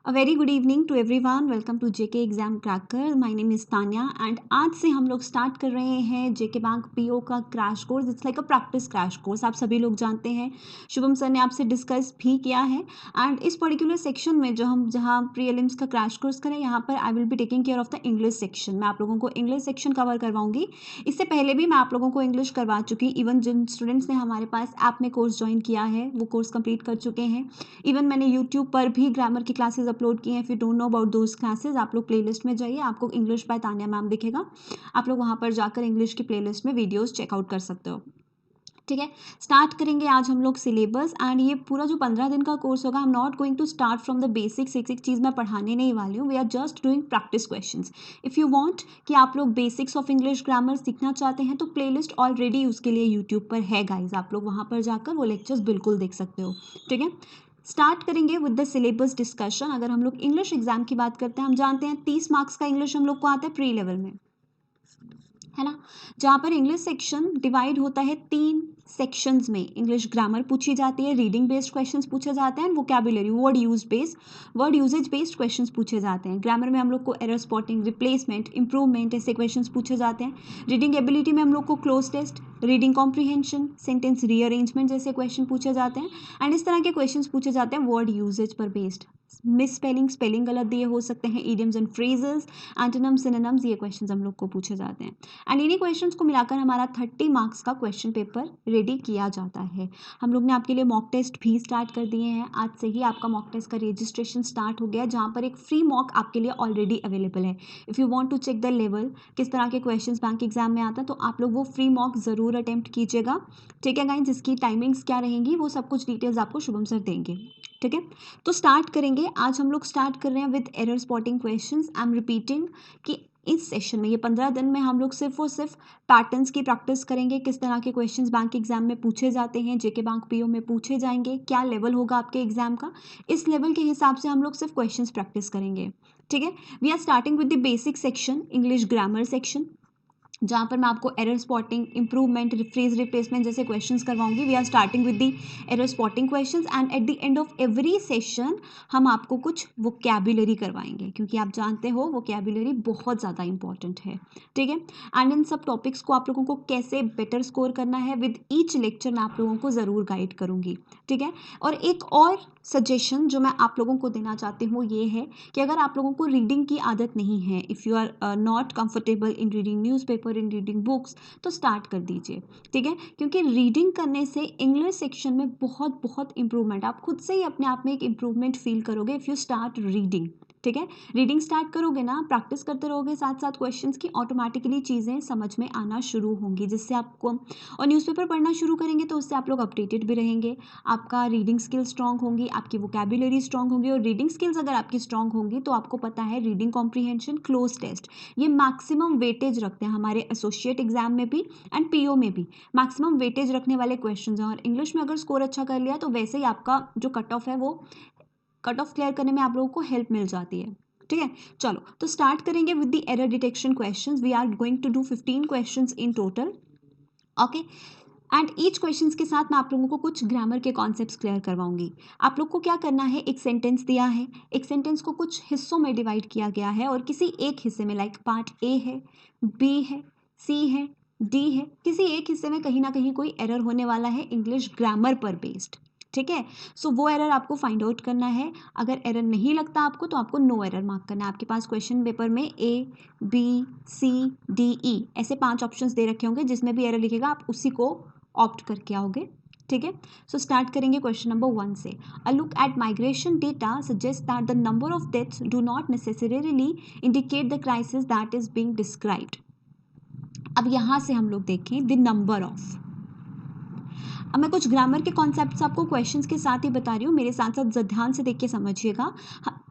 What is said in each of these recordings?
A very good evening to everyone. Welcome to JK exam cracker. My name is Tanya and आज से हम लोग start कर रहे हैं जेके बैंक पीओ का crash course. It's like a practice crash course. आप सभी लोग जानते हैं, शुभम सर ने आपसे डिस्कस भी किया है। एंड इस पर्टिकुलर सेक्शन में जो हम जहाँ प्रीलिम्स का क्रैश कोर्स करें, यहाँ पर I will be taking care of the English section. मैं आप लोगों को इंग्लिश सेक्शन कवर करवाऊंगी। इससे पहले भी मैं आप लोगों को इंग्लिश करवा चुकी। इवन जिन स्टूडेंट्स ने हमारे पास ऐप में कोर्स ज्वाइन किया है वो कोर्स कंप्लीट कर चुके हैं। इवन मैंने यूट्यूब पर भी ग्रामर की क्लासेस अपलोड की हैं। If you don't know about those classes, आप लोग प्लेलिस्ट में जाइए, आपको इंग्लिश बाय तान्या मैम दिखेगा। आप लोग वहाँ पर जाकर इंग्लिश की प्लेलिस्ट में वीडियोस चेकआउट कर सकते हो। ठीक है, स्टार्ट करेंगे आज हम लोग सिलेबस। एंड ये पूरा जो 15 दिन का कोर्स होगा, I am not going to start from the basics. एक एक चीज़ मैं पढ़ाने नहीं वाली हूँ। We are just doing practice questions. If you want कि आप लोग बेसिक्स ऑफ इंग्लिश ग्रामर सीखना चाहते हैं तो प्लेलिस्ट ऑलरेडी उसके लिए यूट्यूब पर है गाइज। आप लोग वहाँ पर जाकर वो लेक्चर्स बिल्कुल देख सकते हो। ठीक है, स्टार्ट करेंगे विद द सिलेबस डिस्कशन। अगर हम लोग इंग्लिश एग्जाम की बात करते हैं, हम जानते हैं 30 मार्क्स का इंग्लिश हम लोग को आता है प्री लेवल में, है ना। जहाँ पर इंग्लिश सेक्शन डिवाइड होता है 3 सेक्शंस में। इंग्लिश ग्रामर पूछी जाती है, रीडिंग बेस्ड क्वेश्चंस पूछे जाते हैं, vocabulary word usages based questions पूछे जाते हैं। ग्रामर में हम लोग को एरर स्पॉटिंग, रिप्लेसमेंट, इंप्रूवमेंट ऐसे क्वेश्चंस पूछे जाते हैं। रीडिंग एबिलिटी में हम लोग को cloze test, reading comprehension, sentence rearrangement जैसे क्वेश्चन पूछे जाते हैं। एंड इस तरह के क्वेश्चंस पूछे जाते हैं वर्ड यूजेज पर बेस्ड। मिस स्पेलिंग, स्पेलिंग गलत दिए हो सकते हैं, idioms and phrases, antonyms, synonyms, ये क्वेश्चंस हम लोग को पूछे जाते हैं। एंड इन्हीं क्वेश्चंस को मिलाकर हमारा 30 मार्क्स का क्वेश्चन पेपर रेडी किया जाता है। हम लोग ने आपके लिए मॉक टेस्ट भी स्टार्ट कर दिए हैं। आज से ही आपका मॉक टेस्ट का रजिस्ट्रेशन स्टार्ट हो गया, जहाँ पर एक फ्री मॉक आपके लिए ऑलरेडी अवेलेबल है। If you want to check the level, किस तरह के क्वेश्चंस बैंक एग्जाम में आता है, तो आप लोग वो फ्री मॉक ज़रूर अटेम्प्ट कीजिएगा। ठीक है गाइस, जिसकी टाइमिंग्स क्या रहेंगी वो सब कुछ डिटेल्स आपको शुभम सर देंगे। ठीक है, तो स्टार्ट करेंगे। आज हम लोग स्टार्ट कर रहे हैं with error spotting questions. I am repeating कि इस सेशन में, ये 15 दिन में हम लोग सिर्फ और सिर्फ पैटर्न्स की प्रैक्टिस करेंगे। किस तरह के क्वेश्चंस बैंक एग्जाम में पूछे जाते हैं, जेके बैंक पीओ में पूछे जाएंगे, क्या लेवल होगा आपके एग्जाम का, इस लेवल के हिसाब से हम लोग सिर्फ क्वेश्चंस प्रैक्टिस करेंगे। ठीक है, we are starting with the basic section, English grammar section, जहाँ पर मैं आपको error spotting, improvement, phrase replacement जैसे क्वेश्चंस करवाऊंगी। We are starting with the error spotting questions and at the end of every session हम आपको कुछ vocabulary करवाएंगे, क्योंकि आप जानते हो वोकैबुलरी बहुत ज़्यादा इंपॉर्टेंट है। ठीक है, एंड इन सब टॉपिक्स को आप लोगों को कैसे बेटर स्कोर करना है विद ईच लेक्चर मैं आप लोगों को ज़रूर गाइड करूँगी। ठीक है, और एक और सजेशन जो मैं आप लोगों को देना चाहती हूँ ये है कि अगर आप लोगों को रीडिंग की आदत नहीं है, if you are not comfortable in reading newspaper, in reading books, तो स्टार्ट कर दीजिए। ठीक है, क्योंकि रीडिंग करने से इंग्लिश सेक्शन में बहुत बहुत इंप्रूवमेंट, आप खुद से ही अपने आप में एक इंप्रूवमेंट फील करोगे इफ़ यू स्टार्ट रीडिंग। ठीक है, रीडिंग स्टार्ट करोगे ना, प्रैक्टिस करते रहोगे साथ साथ क्वेश्चंस की, ऑटोमेटिकली चीज़ें समझ में आना शुरू होंगी, जिससे आपको, और न्यूज़पेपर पढ़ना शुरू करेंगे तो उससे आप लोग अपडेटेड भी रहेंगे। आपका रीडिंग स्किल स्ट्रांग होंगी, आपकी वोकैबुलरी स्ट्रांग होगी, और रीडिंग स्किल्स अगर आपकी स्ट्रांग होंगी तो आपको पता है रीडिंग कॉम्प्रीहेंशन, क्लोज टेस्ट, ये मैक्सिमम वेटेज रखते हैं हमारे एसोसिएट एग्जाम में भी एंड पीओ में भी। मैक्सिमम वेटेज रखने वाले क्वेश्चन हैं, और इंग्लिश में अगर स्कोर अच्छा कर लिया तो वैसे ही आपका जो कट ऑफ है वो कट ऑफ क्लियर करने में आप लोगों को हेल्प मिल जाती है। ठीक है, चलो तो स्टार्ट करेंगे with the error detection questions. We are going to do 15 questions in total. Okay, and each questions के साथ मैं आप लोगों को कुछ ग्रामर के कॉन्सेप्ट्स क्लियर करवाऊंगी। आप लोग को क्या करना है, एक सेंटेंस दिया है, एक सेंटेंस को कुछ हिस्सों में डिवाइड किया गया है, और किसी एक हिस्से में, लाइक पार्ट ए है, बी है, सी है, डी है, किसी एक हिस्से में कहीं ना कहीं कोई एरर होने वाला है इंग्लिश ग्रामर पर बेस्ड। ठीक है, सो वो एरर आपको फाइंड आउट करना है। अगर एरर नहीं लगता आपको तो आपको नो एरर मार्क करना है। आपके पास क्वेश्चन पेपर में ए, बी, सी, डी, ई ऐसे 5 ऑप्शंस दे रखे होंगे, जिसमें भी एरर लिखेगा आप उसी को ऑप्ट करके आओगे। ठीक है, सो स्टार्ट करेंगे क्वेश्चन नंबर 1 से। A look at migration data suggest that the number of deaths do not necessarily indicate the crisis that is being described. अब यहाँ से हम लोग देखें द नंबर ऑफ। अब मैं कुछ ग्रामर के कॉन्सेप्ट्स आपको क्वेश्चंस के साथ ही बता रही हूँ, मेरे साथ साथ ध्यान से देख के समझिएगा।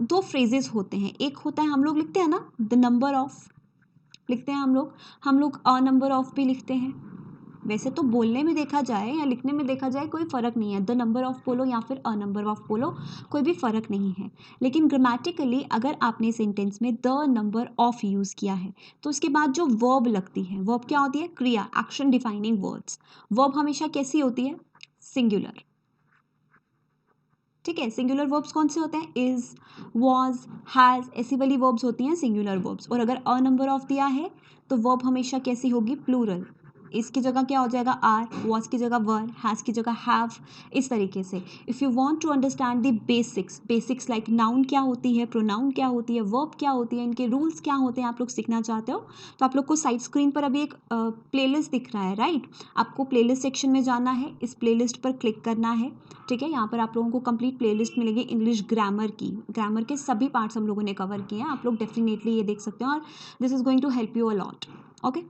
2 फ्रेजेस होते हैं, एक होता है हम लोग लिखते हैं ना द नंबर ऑफ, लिखते हैं हम लोग अ नंबर ऑफ भी लिखते हैं। वैसे तो बोलने में देखा जाए या लिखने में देखा जाए कोई फ़र्क नहीं है, द नंबर ऑफ बोलो या फिर अ नंबर ऑफ बोलो, कोई भी फ़र्क नहीं है। लेकिन ग्रामेटिकली अगर आपने सेंटेंस में द नंबर ऑफ यूज़ किया है तो उसके बाद जो वर्ब लगती है, वर्ब क्या होती है, क्रिया, एक्शन डिफाइनिंग वर्ड्स। वर्ब हमेशा कैसी होती है, सिंगुलर। ठीक है। सिंगुलर वर्ब्स कौन से होते हैं? इज, वॉज, हैज़, ऐसी वाली वर्ब्स होती हैं सिंगुलर वर्ब्स। और अगर अ नंबर ऑफ दिया है तो वर्ब हमेशा कैसी होगी? प्लूरल। इसकी जगह क्या हो जाएगा? आर, वॉज की जगह वर, हैज़ की जगह हैव, इस तरीके से। If you want to understand the basics like noun क्या होती है, प्रोनाउन क्या होती है, वर्ब क्या होती है, इनके रूल्स क्या होते हैं, आप लोग सीखना चाहते हो तो आप लोग को साइड स्क्रीन पर अभी एक प्लेलिस्ट दिख रहा है, राइट? आपको प्लेलिस्ट सेक्शन में जाना है, इस प्लेलिस्ट पर क्लिक करना है। ठीक है, यहाँ पर आप लोगों को कंप्लीट प्लेलिस्ट मिलेगी इंग्लिश ग्रामर की। ग्रामर के सभी पार्ट्स हम लोगों ने कवर किए हैं, आप लोग डेफिनेटली ये देख सकते हो और this is going to help you a lot. Okay,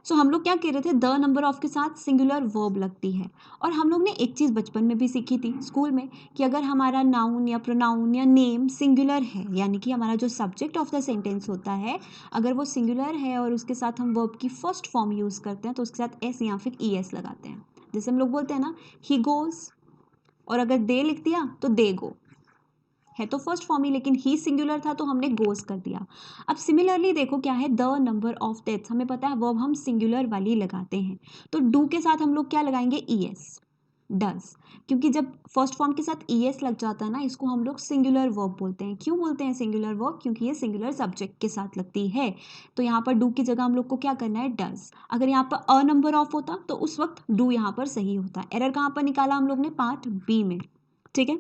so हम लोग क्या कह रहे थे? द नंबर ऑफ के साथ सिंगुलर वर्ब लगती है। और हम लोग ने एक चीज़ बचपन में भी सीखी थी स्कूल में कि अगर हमारा नाउन या प्रोनाउन या नेम सिंगुलर है, यानी कि हमारा जो सब्जेक्ट ऑफ द सेंटेंस होता है अगर वो सिंगुलर है और उसके साथ हम वर्ब की फर्स्ट फॉर्म यूज़ करते हैं तो उसके साथ एस या फिर ई एस लगाते हैं। जैसे हम लोग बोलते हैं ना, ही गोज़, और अगर दे लिख दिया तो दे गो, है तो फर्स्ट फॉर्म ही लेकिन ही सिंगुलर था तो हमने गोस कर दिया। अब सिमिलरली देखो क्या है? द नंबर ऑफ डेथ्स, हमें पता है वर्ब हम सिंगुलर वाली लगाते हैं तो डू के साथ हम लोग क्या लगाएंगे? E S, does. क्योंकि जब फर्स्ट फॉर्म के साथ ई एस लग जाता है ना, इसको हम लोग सिंगुलर वर्ब बोलते हैं। क्यों बोलते हैं सिंगुलर वर्ब? क्योंकि ये सिंगुलर सब्जेक्ट के साथ लगती है। तो यहाँ पर डू की जगह हम लोग को क्या करना है? डज। अगर यहाँ पर अ नंबर ऑफ होता तो उस वक्त डू यहाँ पर सही होता। एरर कहाँ पर निकाला हम लोग ने? पार्ट बी में। ठीक है,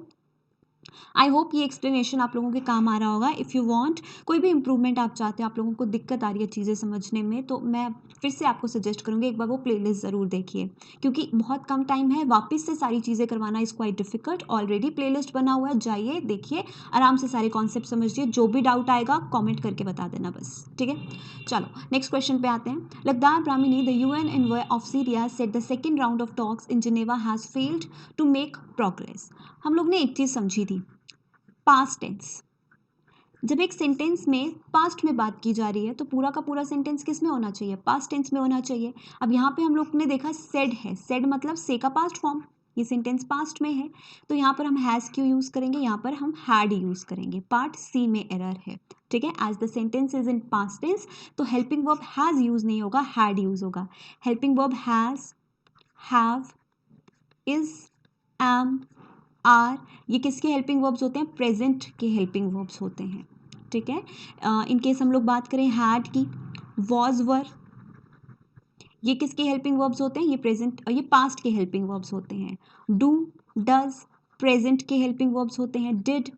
आई होप ये एक्सप्लेनेशन आप लोगों के काम आ रहा होगा। इफ़ यू वांट कोई भी इंप्रूवमेंट आप चाहते हैं, आप लोगों को दिक्कत आ रही है चीज़ें समझने में, तो मैं फिर से आपको सजेस्ट करूँगी एक बार वो प्लेलिस्ट ज़रूर देखिए, क्योंकि बहुत कम टाइम है, वापस से सारी चीज़ें करवाना is quite difficult. Already playlist बना हुआ है, जाइए देखिए, आराम से सारे कॉन्सेप्ट समझिए। जो भी डाउट आएगा कॉमेंट करके बता देना बस। ठीक है, चलो नेक्स्ट क्वेश्चन पे आते हैं। Lakhdar Brahimi, the UN envoy of Syria said the second round of talks in Geneva has failed to make progress. हम लोग ने एक चीज़ समझी थी, पास्ट टेंस। जब एक सेंटेंस में पास्ट में बात की जा रही है तो पूरा का पूरा सेंटेंस किस में होना चाहिए? पास्ट टेंस में होना चाहिए। अब यहाँ पे हम लोग ने देखा सेड है, सेड मतलब से का पास्ट फॉर्म, ये सेंटेंस पास्ट में है तो यहाँ पर हम हैज़ क्यों यूज़ करेंगे? यहाँ पर हम हैड यूज़ करेंगे। पार्ट सी में एरर है। ठीक है, as the sentence is in past tense तो हेल्पिंग वर्ब हैज़ यूज़ नहीं होगा, हैड यूज़ होगा। Helping verb has, have, is, am, are, ये किसके हेल्पिंग वर्ब्स होते हैं? प्रेजेंट के हेल्पिंग वर्ब्स होते हैं। ठीक है, इन केस हम लोग बात करें हैड की, वॉज, वर, ये किसके हेल्पिंग वर्ब्स होते हैं? ये प्रेजेंट, ये पास्ट के हेल्पिंग वर्ब्स होते हैं। डू, डज, प्रेजेंट के हेल्पिंग वर्ब्स होते हैं। डिड,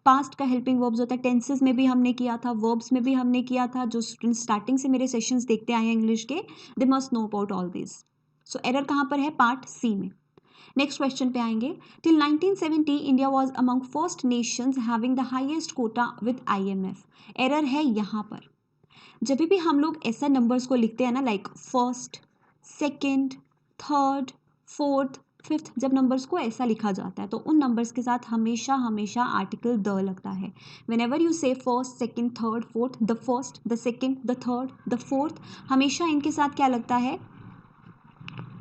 पास्ट का हेल्पिंग वर्ब्स होता है। टेंसेस में भी हमने किया था, वर्ब्स में भी हमने किया था। जो स्टूडेंट स्टार्टिंग से मेरे सेशंस देखते आए हैं इंग्लिश के, they must know about all this. So error कहाँ पर है? पार्ट सी में। नेक्स्ट क्वेश्चन पे आएंगे। Till 1970 India was among first nations having the highest quota with IMF. Error है यहाँ पर। जब भी हम लोग ऐसा नंबर्स को लिखते हैं ना, like first, second, third, fourth, fifth, जब नंबर्स को ऐसा लिखा जाता है तो उन नंबर्स के साथ हमेशा हमेशा आर्टिकल द लगता है। वेन एवर यू से first, second, third, fourth, the first, the second, the third, the fourth, हमेशा इनके साथ क्या लगता है?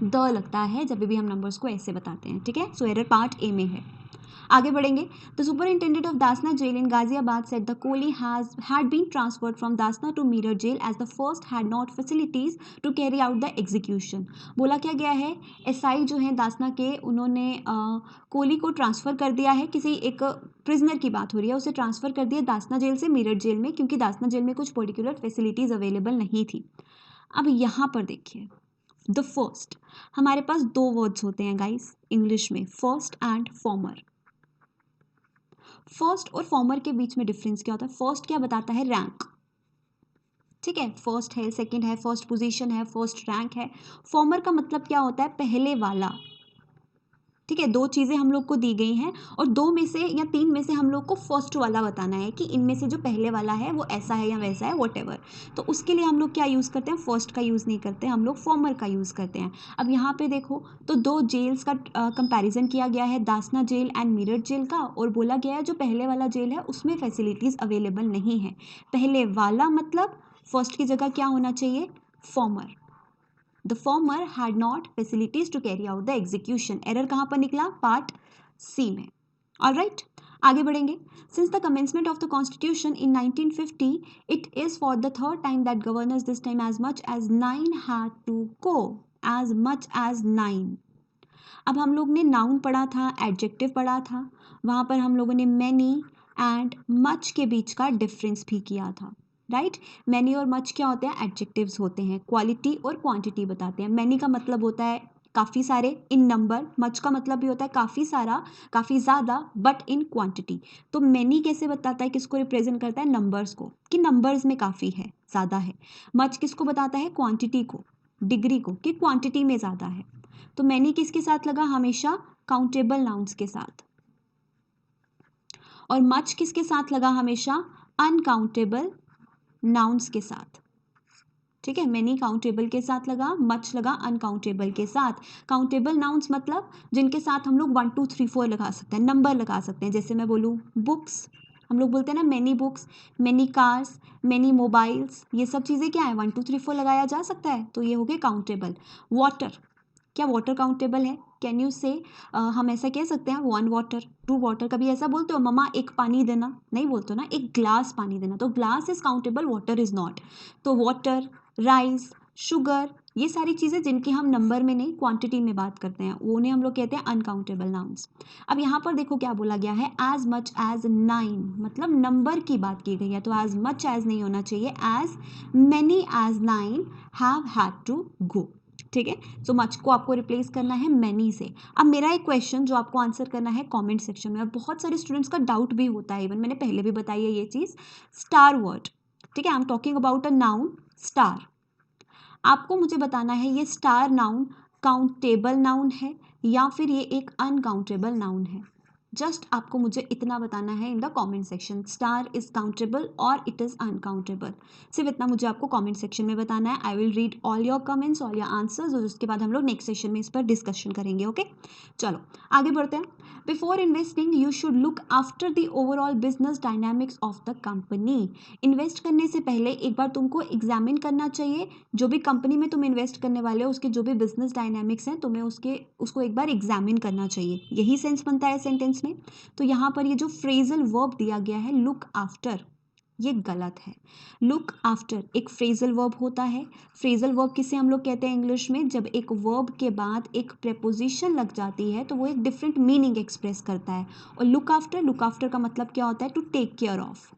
द लगता है जब भी हम नंबर्स को ऐसे बताते हैं। ठीक है, सो एरर पार्ट ए में है। आगे बढ़ेंगे। The superintendent of Dasna jail in Ghaziabad said the Kohli had been transferred from Dasna to Meerut jail as the first had not facilities to carry out the execution। बोला क्या गया है? एसआई जो है दासना के, उन्होंने कोहली को ट्रांसफ़र कर दिया है। किसी एक प्रिजनर की बात हो रही है, उसे ट्रांसफ़र कर दिया दासना जेल से मीरठ जेल में, क्योंकि दासना जेल में कुछ पर्टिकुलर फैसिलिटीज़ अवेलेबल नहीं थी। अब यहाँ पर देखिए, द फर्स्ट, हमारे पास दो वर्ड्स होते हैं गाइस इंग्लिश में, फर्स्ट एंड फॉर्मर। फर्स्ट और फॉर्मर के बीच में डिफरेंस क्या होता है? फर्स्ट क्या बताता है? रैंक। ठीक है, फर्स्ट है, सेकंड है, फर्स्ट पोजीशन है, फर्स्ट रैंक है। फॉर्मर का मतलब क्या होता है? पहले वाला। ठीक है, दो चीज़ें हम लोग को दी गई हैं और दो में से या तीन में से हम लोग को फर्स्ट वाला बताना है कि इनमें से जो पहले वाला है वो ऐसा है या वैसा है, वॉटेवर। तो उसके लिए हम लोग क्या यूज़ करते हैं? फर्स्ट का यूज़ नहीं करते, हम लोग फॉर्मर का यूज़ करते हैं। अब यहाँ पे देखो तो दो जेल्स का कंपैरिजन किया गया है, Dasna jail and Meerut jail का, और बोला गया है जो पहले वाला जेल है उसमें फैसिलिटीज़ अवेलेबल नहीं है। पहले वाला मतलब फर्स्ट की जगह क्या होना चाहिए? Farmer. The former had not facilities to carry out the execution। Error कहाँ पर निकला? पार्ट सी में। Alright, आगे बढ़ेंगे। Since the commencement of the constitution in 1950, it is for the third time that governors this time as much as 9 had to go, as much as 9। अब हम लोग ने नाउन पढ़ा था, एडजेक्टिव पढ़ा था, वहाँ पर हम लोगों ने मैनी एंड मच के बीच का डिफरेंस भी किया था, राइट। मैनी और मच क्या होते हैं? एडजेक्टिव्स होते हैं, क्वालिटी और क्वांटिटी बताते हैं। मैनी का मतलब होता है काफ़ी सारे इन नंबर, मच का मतलब भी होता है काफ़ी सारा, काफ़ी ज़्यादा, बट इन क्वांटिटी। तो मैनी कैसे बताता है, किसको रिप्रेजेंट करता है? नंबर्स को, कि नंबर्स में काफ़ी है, ज़्यादा है। मच किसको बताता है? क्वांटिटी को, डिग्री को, कि क्वांटिटी में ज़्यादा है। तो मैनी किसके साथ लगा? हमेशा काउंटेबल नाउन्स के साथ। और मच किसके साथ लगा? हमेशा अनकाउंटेबल नाउन्स के साथ, ठीक है। मैनी काउंटेबल के साथ लगा, मच लगा अनकाउंटेबल के साथ। काउंटेबल नाउन्स मतलब जिनके साथ हम लोग 1 2 3 4 लगा सकते हैं, नंबर लगा सकते हैं। जैसे मैं बोलूँ बुक्स, हम लोग बोलते हैं ना many books, many cars, many mobiles, ये सब चीज़ें क्या है? 1 2 3 4 लगाया जा सकता है, तो ये हो गए काउंटेबल। वाटर, क्या वाटर काउंटेबल है? कैन यू से हम ऐसा कह सकते हैं 1 वाटर, 2 वाटर? कभी ऐसा बोलते हो मम्मा एक पानी देना? नहीं बोलते हो ना, एक ग्लास पानी देना। तो glass is countable, water is not. तो वाटर, राइस, शुगर, ये सारी चीज़ें जिनकी हम नंबर में नहीं क्वांटिटी में बात करते हैं, वो उन्हें हम लोग कहते हैं अनकाउंटेबल नाउन्स। अब यहाँ पर देखो क्या बोला गया है, एज मच एज 9, मतलब नंबर की बात की गई है। तो एज मच एज नहीं होना चाहिए, as many as 9 have had to go, ठीक है। सो मच को आपको रिप्लेस करना है मैनी से। अब मेरा एक क्वेश्चन जो आपको आंसर करना है कमेंट सेक्शन में, और बहुत सारे स्टूडेंट्स का डाउट भी होता है, इवन मैंने पहले भी बताई है ये चीज़, स्टार वर्ड, ठीक है। I am talking about a noun star. आपको मुझे बताना है ये स्टार नाउन काउंटेबल नाउन है या फिर ये एक अनकाउंटेबल नाउन है। जस्ट आपको मुझे इतना बताना है इन the comment section, star is countable और इट इज़ अनकाउंटेबल। सिर्फ इतना मुझे आपको कमेंट सेक्शन में बताना है। I will read all your comments, all your answers, और उसके बाद हम लोग नेक्स्ट सेशन में इस पर डिस्कशन करेंगे, ओके। चलो आगे बढ़ते हैं। Before investing you should look after the overall business dynamics of the company. Invest करने से पहले एक बार तुमको एग्जामिन करना चाहिए, जो भी कंपनी में तुम इन्वेस्ट करने वाले हो उसके जो भी बिजनेस डायनामिक्स हैं, तुम्हें उसको एक बार एग्जामिन करना चाहिए। यही सेंस बनता है सेंटेंस में। तो यहाँ पर ये जो फ्रेजल वर्ब दिया गया है लुक आफ्टर, ये गलत है। लुक आफ्टर एक फ्रेजल वर्ब होता है। फ्रेजल वर्ब किसे हम लोग कहते हैं इंग्लिश में? जब एक वर्ब के बाद एक प्रेपोजिशन लग जाती है तो वो एक डिफरेंट मीनिंग एक्सप्रेस करता है। और लुक आफ्टर का मतलब क्या होता है? टू टेक केयर ऑफ,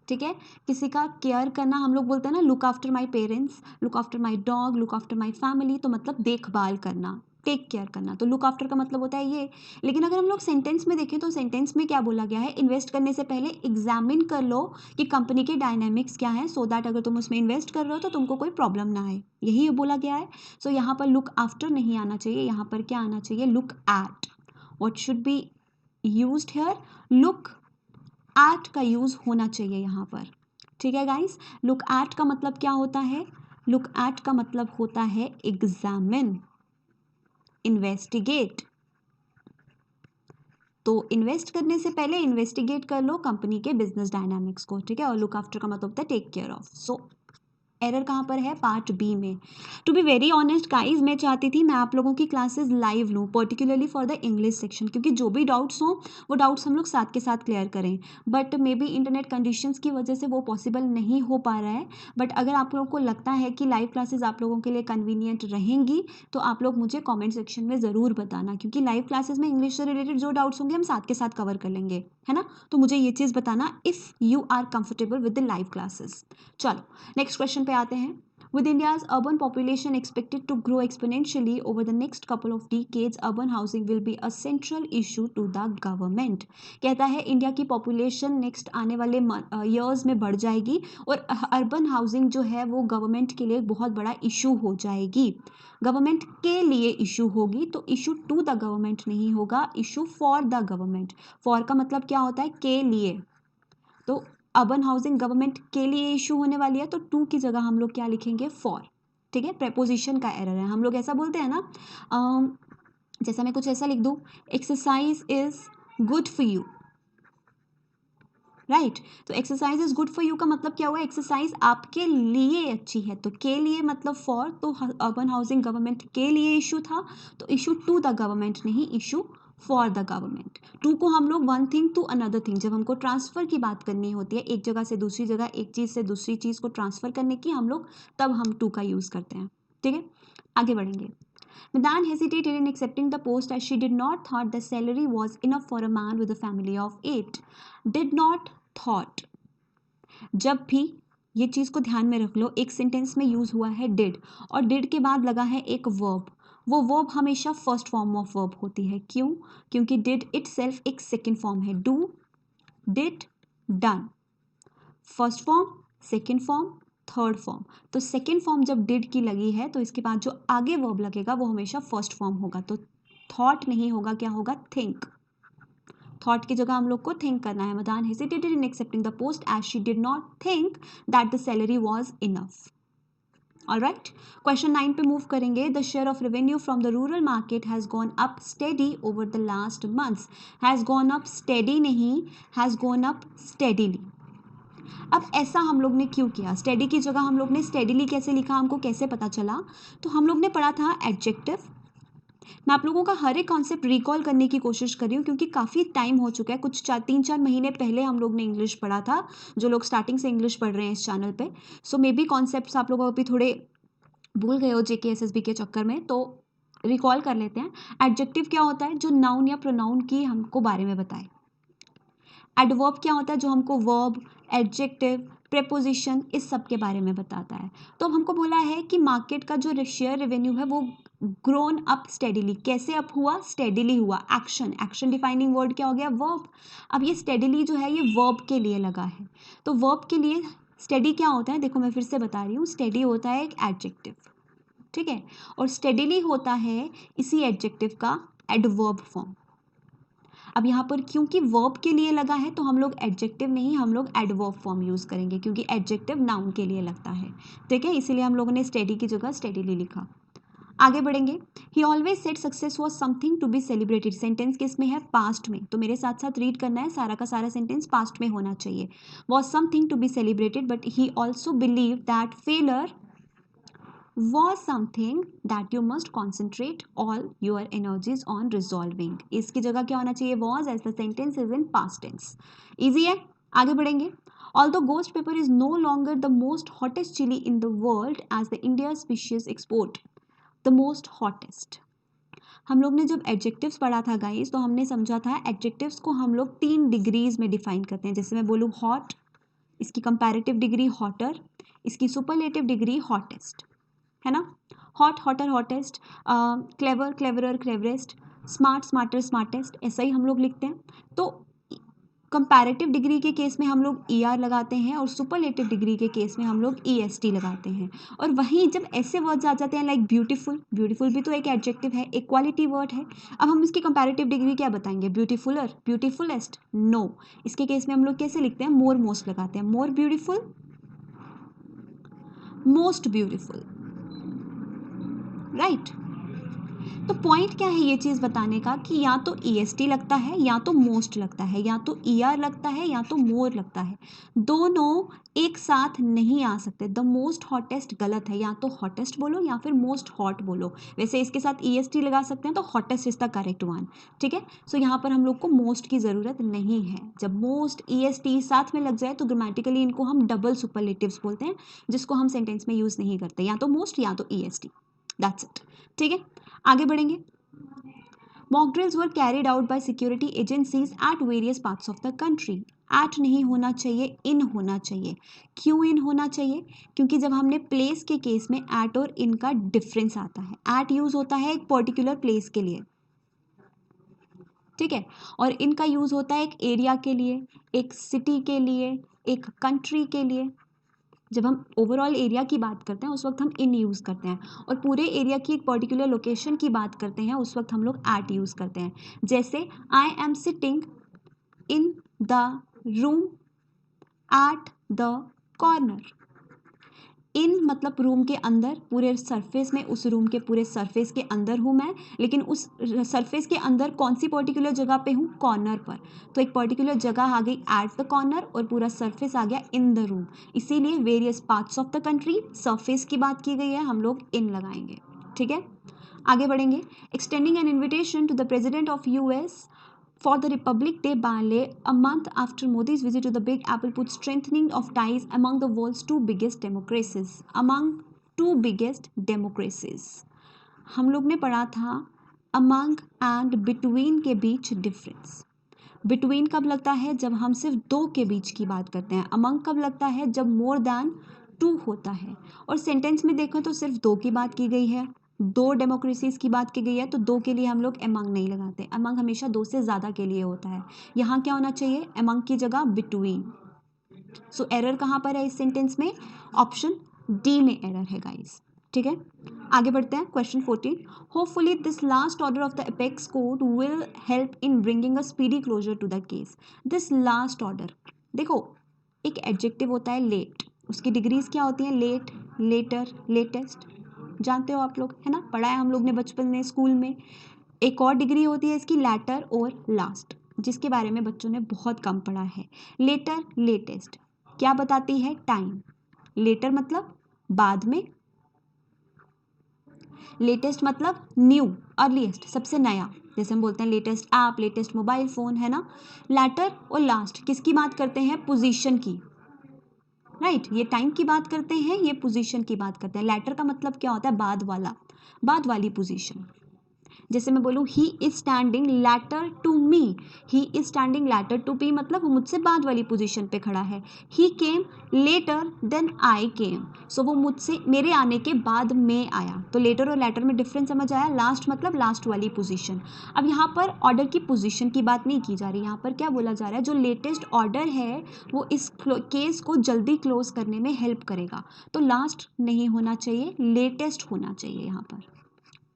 ठीक है। किसी का केयर करना, हम लोग बोलते हैं ना look after my parents, look after my dog, look after my family, तो मतलब देखभाल करना, टेक केयर करना। तो लुक आफ्टर का मतलब होता है ये। लेकिन अगर हम लोग सेंटेंस में देखें तो सेंटेंस में क्या बोला गया है? इन्वेस्ट करने से पहले एग्जामिन कर लो कि कंपनी के डायनामिक्स क्या है, सो दैट अगर तुम उसमें इन्वेस्ट कर रहे हो तो तुमको कोई प्रॉब्लम ना आए, यही बोला गया है। सो यहाँ पर लुक आफ्टर नहीं आना चाहिए, यहाँ पर क्या आना चाहिए? Look at. What should be used here? Look at का यूज होना चाहिए यहाँ पर, ठीक है गाइस। लुक एट का मतलब क्या होता है? लुक एट का मतलब होता है एग्जामिन, इन्वेस्टिगेट। तो इन्वेस्ट करने से पहले इन्वेस्टिगेट कर लो कंपनी के बिजनेस डायनामिक्स को, ठीक है। और लुक आफ्टर का मतलब होता है take care of. So error कहाँ पर है? पार्ट बी में। To be very honest guys, मैं चाहती थी मैं आप लोगों की क्लासेस लाइव लूँ, particularly for the English section, क्योंकि जो भी डाउट्स हों वो डाउट्स हम लोग साथ के साथ क्लियर करें। But may be internet conditions की वजह से वो पॉसिबल नहीं हो पा रहा है। बट अगर आप लोगों को लगता है कि लाइव क्लासेस आप लोगों के लिए कन्वीनियंट रहेंगी तो आप लोग मुझे कॉमेंट सेक्शन में ज़रूर बताना, क्योंकि लाइव क्लासेस में इंग्लिश से रिलेटेड जो डाउट्स होंगे हम साथ के साथ कवर कर लेंगे, है ना। तो मुझे ये चीज़ बताना if you are comfortable with the live classes. चलो नेक्स्ट क्वेश्चन पे आते हैं। With India's urban population expected to grow exponentially over the next couple of decades, urban housing will be a central issue to the government. कहता है India की population next आने वाले years में बढ़ जाएगी और अर्बन हाउसिंग जो है वो गवर्नमेंट के लिए एक बहुत बड़ा इशू हो जाएगी। गवर्नमेंट के लिए इशू होगी, तो इशू टू द गवर्नमेंट नहीं होगा, issue for the government. For का मतलब क्या होता है? के लिए। तो अर्बन हाउसिंग गवर्नमेंट के लिए इशू होने वाली है, तो टू की जगह हम लोग क्या लिखेंगे? फॉर, ठीक है। प्रेपोजिशन का एरर है, हम लोग ऐसा बोलते हैं ना, जैसा मैं कुछ ऐसा लिख दूँ, exercise is good for you, right. तो exercise is good for you का मतलब क्या हुआ? एक्सरसाइज आपके लिए अच्छी है, तो के लिए मतलब फॉर। तो अर्बन हाउसिंग गवर्नमेंट के लिए इशू था, तो इशू टू द गवर्नमेंट नहीं, issue for the government. To को हम लोग one thing to another thing, जब हमको ट्रांसफर की बात करनी होती है एक जगह से दूसरी जगह, एक चीज़ से दूसरी चीज़ को ट्रांसफर करने की, हम लोग तब हम टू का यूज़ करते हैं, ठीक है। आगे बढ़ेंगे। Madan hesitated in accepting the post as she did not thought the salary was enough for a man with a family of 8. Did not thought. जब भी ये चीज़ को ध्यान में रख लो, एक सेंटेंस में यूज़ हुआ है डिड और डिड के बाद लगा है एक वर्ब। वो वर्ब हमेशा फर्स्ट फॉर्म ऑफ वर्ब होती है। क्यों? क्योंकि डिड इटसेल्फ एक सेकंड फॉर्म है। Do, did, done, first form, second form, third form. तो सेकंड फॉर्म जब डिड की लगी है तो इसके बाद जो आगे वर्ब लगेगा वो हमेशा फर्स्ट फॉर्म होगा। तो थॉट नहीं होगा, क्या होगा? थिंक। थॉट की जगह हम लोग को थिंक करना है। Madan hesitated in accepting the post as she did not think that the salary was enough. Alright, question 9 पे मूव करेंगे। The share of revenue from the rural market has gone up steady over the last months. Has gone up steady नहीं, has gone up steadily. अब ऐसा हम लोग ने क्यों किया? स्टेडी की जगह हम लोग ने स्टेडीली कैसे लिखा, हमको कैसे पता चला? तो हम लोग ने पढ़ा था एडजेक्टिव। मैं आप लोगों का हर एक कॉन्सेप्ट रिकॉल करने की कोशिश कर रही हूँ क्योंकि काफ़ी टाइम हो चुका है। कुछ 3-4 महीने पहले हम लोग ने इंग्लिश पढ़ा था, जो लोग स्टार्टिंग से इंग्लिश पढ़ रहे हैं इस चैनल पे। सो मे बी कॉन्सेप्ट्स आप लोग अभी थोड़े भूल गए हो जेके एसएसबी के चक्कर में, तो रिकॉल कर लेते हैं। एडजेक्टिव क्या होता है? जो नाउन या प्रोनाउन की हमको बारे में बताए। एडवर्ब क्या होता है? जो हमको वर्ब, एडजेक्टिव, प्रेपोजिशन इस सब के बारे में बताता है। तो अब हमको बोला है कि मार्केट का जो शेयर रेवेन्यू है वो ग्रोन अप स्टेडीली। कैसे अप हुआ? स्टेडीली हुआ। एक्शन, एक्शन डिफाइनिंग वर्ड क्या हो गया? वर्ब। अब ये स्टेडीली जो है ये वर्ब के लिए लगा है। तो वर्ब के लिए स्टेडी क्या होता है? देखो मैं फिर से बता रही हूँ, स्टेडी होता है एक एडजेक्टिव, ठीक है, और स्टेडीली होता है इसी एडजेक्टिव का एडवर्ब फॉर्म। अब यहाँ पर क्योंकि वर्ब के लिए लगा है तो हम लोग एडजेक्टिव नहीं, हम लोग एडवर्ब फॉर्म यूज़ करेंगे क्योंकि एडजेक्टिव नाउन के लिए लगता है, ठीक है, इसीलिए हम लोगों ने स्टेडी की जगह स्टेडीली लिखा। आगे बढ़ेंगे। He always said success was something to be celebrated. Sentence किस में है? पास्ट में। तो मेरे साथ साथ रीड करना है, सारा का सारा सेंटेंस पास्ट में होना चाहिए। Was something to be celebrated but he also believe that failure was something that you must concentrate all your energies on resolving। इसकी जगह क्या होना चाहिए? was, as the sentence is in past tense। easy है, आगे बढ़ेंगे। Although ghost pepper is no longer the most hottest chili in the world as the India species export, the most hottest। हम लोग ने जब एडजेक्टिव्स पढ़ा था guys तो हमने समझा था एडजेक्टिव्स को हम लोग 3 डिग्रीज में डिफाइन करते हैं। जैसे मैं बोलूँ हॉट, इसकी कंपैरेटिव डिग्री हॉटर, इसकी सुपरलेटिव डिग्री हॉटेस्ट, है ना? Hot, hotter, hottest, clever, cleverer, cleverest, smart, smarter, smartest, ऐसा ही हम लोग लिखते हैं। तो कंपैरेटिव डिग्री के केस में हम लोग ई आर लगाते हैं और सुपरलेटिव डिग्री के केस में हम लोग ई एस टी लगाते हैं। और वहीं जब ऐसे वर्ड्स आ जाते हैं लाइक ब्यूटीफुल, ब्यूटीफुल भी तो एक एडजेक्टिव है, एक क्वालिटी वर्ड है। अब हम इसकी कंपैरेटिव डिग्री क्या बताएंगे? ब्यूटीफुलर, ब्यूटीफुलेस्ट, नो। इसके केस में हम लोग कैसे लिखते हैं? मोर, मोस्ट लगाते हैं। More beautiful, most beautiful, right. तो पॉइंट क्या है ये चीज़ बताने का कि या तो ई एस टी लगता है, या तो मोस्ट लगता है, या तो ई आर लगता है, या तो मोर लगता है। दोनों एक साथ नहीं आ सकते। द मोस्ट हॉटेस्ट गलत है, या तो हॉटेस्ट बोलो या फिर मोस्ट हॉट बोलो। वैसे इसके साथ ई एस टी लगा सकते हैं तो hottest is the correct one, ठीक है। सो यहाँ पर हम लोग को मोस्ट की ज़रूरत नहीं है। जब मोस्ट ई एस टी साथ में लग जाए तो ग्रामेटिकली इनको हम डबल सुपरलेटिव्स बोलते हैं, जिसको हम सेंटेंस में यूज़ नहीं करते, या तो मोस्ट या तो E S T. That's it, ठीक है। आगे बढ़ेंगे। Mock drills were carried out by security agencies at various parts of the country. At नहीं होना चाहिए, इन होना चाहिए। क्यों इन होना चाहिए? क्योंकि जब हमने प्लेस के केस में एट और इन का डिफरेंस आता है। एट यूज होता है एक पर्टिकुलर प्लेस के लिए, ठीक है, और इनका यूज होता है एक एरिया के लिए, एक सिटी के लिए, एक कंट्री के लिए। जब हम ओवरऑल एरिया की बात करते हैं उस वक्त हम इन यूज़ करते हैं, और पूरे एरिया की एक पर्टिकुलर लोकेशन की बात करते हैं उस वक्त हम लोग एट यूज़ करते हैं। जैसे I am sitting in the room at the corner. In मतलब रूम के अंदर, पूरे सरफेस में, उस रूम के पूरे सरफेस के अंदर हूँ मैं, लेकिन उस सरफेस के अंदर कौन सी पर्टिकुलर जगह पे हूँ? कॉर्नर पर। तो एक पर्टिकुलर जगह आ गई एट द कॉर्नर और पूरा सरफेस आ गया इन द रूम। इसीलिए various parts of the country, surface की बात की गई है, हम लोग इन लगाएंगे, ठीक है। आगे बढ़ेंगे। Extending an invitation to the president of US for the Republic Day ballet a month after Modi's visit to the Big Apple put strengthening of ties among the world's two biggest democracies. Among two biggest democracies. हम लोग ने पढ़ा था among and between के बीच difference. Between कब लगता है? जब हम सिर्फ दो के बीच की बात करते हैं। अमंग कब लगता है? जब मोर देन टू होता है। और सेंटेंस में देखें तो सिर्फ दो की बात की गई है, दो डेमोक्रेसीज की बात की गई है, तो दो के लिए हम लोग अमंग नहीं लगाते। अमंग हमेशा दो से ज़्यादा के लिए होता है। यहाँ क्या होना चाहिए? अमंग की जगह बिटवीन। सो एरर कहाँ पर है इस सेंटेंस में? ऑप्शन डी में एरर है गाइस। ठीक है, आगे बढ़ते हैं। Question 14, hopefully this last order of the apex court will help in bringing a speedy closure to the case. This last order, देखो एक एडजेक्टिव होता है लेट, उसकी डिग्रीज क्या होती हैं? लेट, लेटर, लेटेस्ट, जानते हो आप लोग, है ना, पढ़ा है हम लोग ने बचपन में स्कूल में। एक और डिग्री होती है इसकी लैटर और लास्ट, जिसके बारे में बच्चों ने बहुत कम पढ़ा है। लेटर, लेटेस्ट क्या बताती है? टाइम। लेटर मतलब बाद में, लेटेस्ट मतलब न्यू, अर्लीस्ट, सबसे नया, जैसे हम बोलते हैं latest app, latest mobile phone, है ना। लैटर और लास्ट किसकी बात करते हैं? पोजीशन की, राइट। ये टाइम की बात करते हैं, ये पोजीशन की बात करते हैं। लैटर का मतलब क्या होता है? बाद वाला, बाद वाली पोजीशन। जैसे मैं बोलूँ he is standing latter to me, he is standing latter to me मतलब वो मुझसे बाद वाली पोजीशन पे खड़ा है। ही केम लेटर देन आई केम, सो वो मुझसे, मेरे आने के बाद में आया। तो लेटर और लैटर में डिफरेंस समझ आया? लास्ट मतलब लास्ट वाली पोजीशन। अब यहाँ पर ऑर्डर की पोजीशन की बात नहीं की जा रही, यहाँ पर क्या बोला जा रहा है? जो लेटेस्ट ऑर्डर है वो इस केस को जल्दी क्लोज करने में हेल्प करेगा। तो लास्ट नहीं होना चाहिए, लेटेस्ट होना चाहिए यहाँ पर।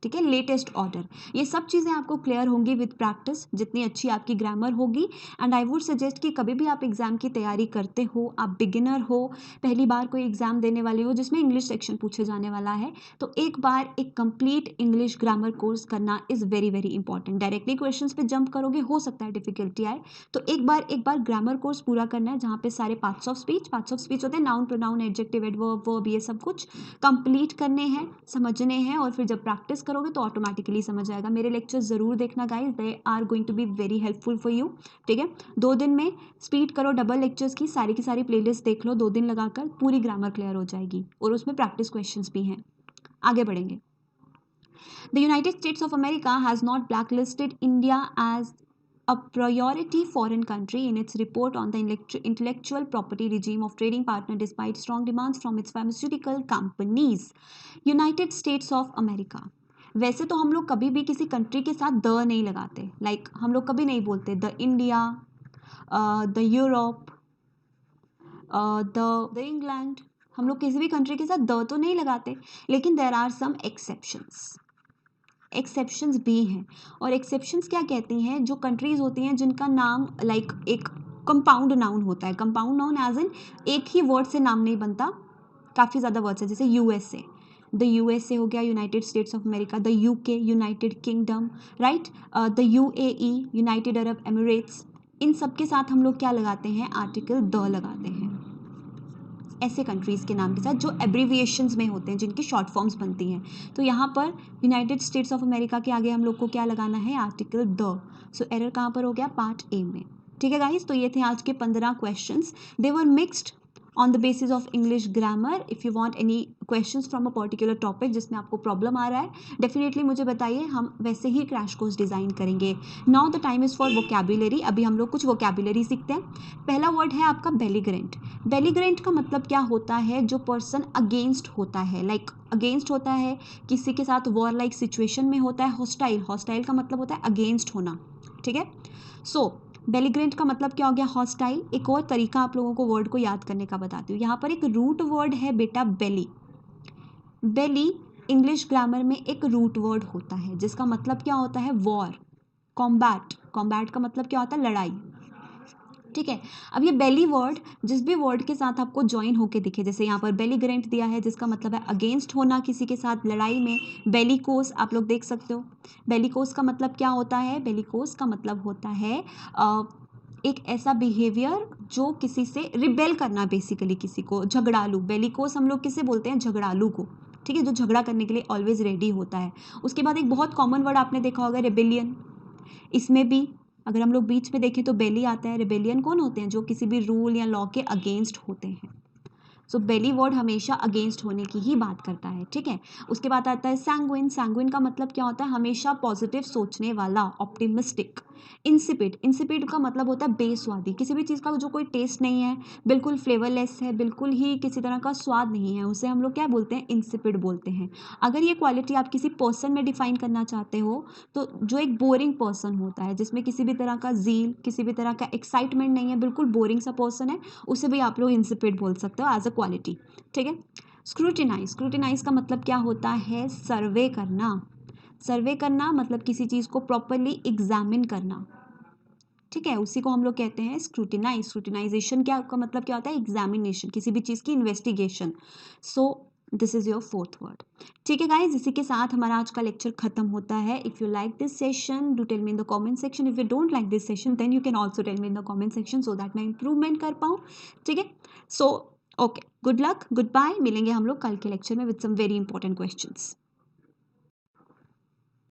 ठीक है, लेटेस्ट ऑर्डर। ये सब चीज़ें आपको क्लियर होंगी विद प्रैक्टिस, जितनी अच्छी आपकी ग्रामर होगी। एंड आई वुड सजेस्ट कि कभी भी आप एग्जाम की तैयारी करते हो, आप बिगिनर हो, पहली बार कोई एग्जाम देने वाले हो जिसमें इंग्लिश सेक्शन पूछे जाने वाला है, तो एक बार एक कंप्लीट इंग्लिश ग्रामर कोर्स करना is very very important. Directly questions पे जंप करोगे, हो सकता है डिफिकल्टी आए, तो एक बार ग्रामर कोर्स पूरा करना है, जहाँ पे सारे पार्ट्स ऑफ स्पीच होते हैं, noun, pronoun, adjective, adverb, verb, ये सब कुछ कंप्लीट करने हैं, समझने हैं, और फिर जब प्रैक्टिस करोगे तो ऑटोमेटिकली समझ आएगा। मेरे लेक्चर ज़रूर देखना guys, they are going to be very helpful for you. ठीक है, 2 दिन में स्पीड करो डबल लेक्चर्स की सारी प्लेलिस्ट देख लो, 2 दिन लगाकर पूरी ग्रामर क्लियर हो जाएगी, और उसमें प्रैक्टिस क्वेश्चंस भी हैं। आगे बढ़ेंगे। The United States of America has not blacklisted India as a priority foreign country in its report on the intellectual property regime of trading partner despite strong demands from its pharmaceutical companies. United States of America, वैसे तो हम लोग कभी भी किसी country के साथ the नहीं लगाते, लाइक हम लोग कभी नहीं बोलते the India, the Europe, the England, हम लोग किसी भी कंट्री के साथ द तो नहीं लगाते, लेकिन देर आर सम एक्सेप्शंस भी हैं। और एक्सेप्शंस क्या कहती हैं? जो कंट्रीज होती हैं जिनका नाम लाइक एक कंपाउंड नाउन होता है। कंपाउंड नाउन एज इन एक ही वर्ड से नाम नहीं बनता, काफ़ी ज़्यादा वर्ड्स है, जैसे यूएसए, द यूएसए हो गया, United States of America, the UK, United Kingdom, right, the UAE, United Arab Emirates. इन सब के साथ हम लोग क्या लगाते हैं? आर्टिकल द लगाते हैं, ऐसे कंट्रीज़ के नाम के साथ जो एब्रीविएशंस में होते हैं, जिनकी शॉर्ट फॉर्म्स बनती हैं। तो यहाँ पर यूनाइटेड स्टेट्स ऑफ अमेरिका के आगे हम लोग को क्या लगाना है? Article the. सो एरर कहाँ पर हो गया? पार्ट ए में। ठीक है गाइस, तो ये थे आज के 15 questions. They were mixed on the basis of English grammar. If you want any questions from a particular topic जिसमें आपको प्रॉब्लम आ रहा है, डेफिनेटली मुझे बताइए, हम वैसे ही क्रैश कोर्स डिज़ाइन करेंगे। Now the time is for vocabulary. अभी हम लोग कुछ वोकैबुलरी सीखते हैं। पहला वर्ड है आपका बेलीग्रेंट। बेलीग्रेंट का मतलब क्या होता है? जो पर्सन अगेंस्ट होता है, लाइक अगेंस्ट होता है, किसी के साथ वॉर लाइक सिचुएशन में होता है। हॉस्टाइल, हॉस्टाइल का मतलब होता है अगेंस्ट होना। ठीक है, सो बेलीग्रेंट का मतलब क्या हो गया? हॉस्टाइल। एक और तरीका आप लोगों को वर्ड को याद करने का बताती हूँ। यहाँ पर एक रूट वर्ड है बेटा, बेली। बेली इंग्लिश ग्रामर में एक रूट वर्ड होता है जिसका मतलब क्या होता है? War, combat. कॉम्बैट का मतलब क्या होता है? लड़ाई। ठीक है, अब ये बेली वर्ड जिस भी वर्ड के साथ आपको ज्वाइन होके दिखे, जैसे यहाँ पर बेलीग्रेंट दिया है जिसका मतलब है अगेंस्ट होना किसी के साथ लड़ाई में। बेलिकोस आप लोग देख सकते हो। बेलिकोस का मतलब क्या होता है? बेलिकोस का मतलब होता है एक ऐसा बिहेवियर जो किसी से रिबेल करना, बेसिकली किसी को, झगड़ालू। बेलिकोस हम लोग किसे बोलते हैं? झगड़ालू को। ठीक है, जो झगड़ा करने के लिए ऑलवेज रेडी होता है। उसके बाद एक बहुत कॉमन वर्ड आपने देखा होगा, रेबेलियन। इसमें भी अगर हम लोग बीच में देखें तो बेली आता है। रिबेलियन कौन होते हैं? जो किसी भी रूल या लॉ के अगेंस्ट होते हैं। सो बेली वर्ड हमेशा अगेंस्ट होने की ही बात करता है, ठीक है। उसके बाद आता है सैंग्विन। सैंग्विन का मतलब क्या होता है, हमेशा पॉजिटिव सोचने वाला, ऑप्टिमिस्टिक। इंसिपिड, इंसिपिड का मतलब होता है बेस्वादी, किसी भी चीज़ का जो कोई टेस्ट नहीं है, बिल्कुल फ्लेवरलेस है, बिल्कुल ही किसी तरह का स्वाद नहीं है, उसे हम लोग क्या बोलते हैं, इंसिपिड बोलते हैं। अगर ये क्वालिटी आप किसी पर्सन में डिफाइन करना चाहते हो, तो जो एक बोरिंग पर्सन होता है, जिसमें किसी भी तरह का ज़ील, किसी भी तरह का एक्साइटमेंट नहीं है, बिल्कुल बोरिंग सा पर्सन है, उसे भी आप लोग इंसिपिड बोल सकते हो एज अ क्वालिटी, ठीक है। स्क्रूटिनाइज, स्क्रूटिनाइज का मतलब क्या होता है, सर्वे करना। सर्वे करना मतलब किसी चीज़ को प्रॉपरली एग्जामिन करना, ठीक है, उसी को हम लोग कहते हैं स्क्रूटिनाइज। स्क्रूटिनाइजेशन क्या का मतलब क्या होता है, एग्जामिनेशन, किसी भी चीज़ की investigation. So this is your fourth word, ठीक है गाइज। इसी के साथ हमारा आज का लेक्चर खत्म होता है। If you like this session do tell me in the comment section, if you don't like this session then you can also tell me in the comment section, so that मैं improvement कर पाऊँ, ठीक है। So okay, good luck, good bye, मिलेंगे हम लोग कल के लेक्चर में with some very important questions.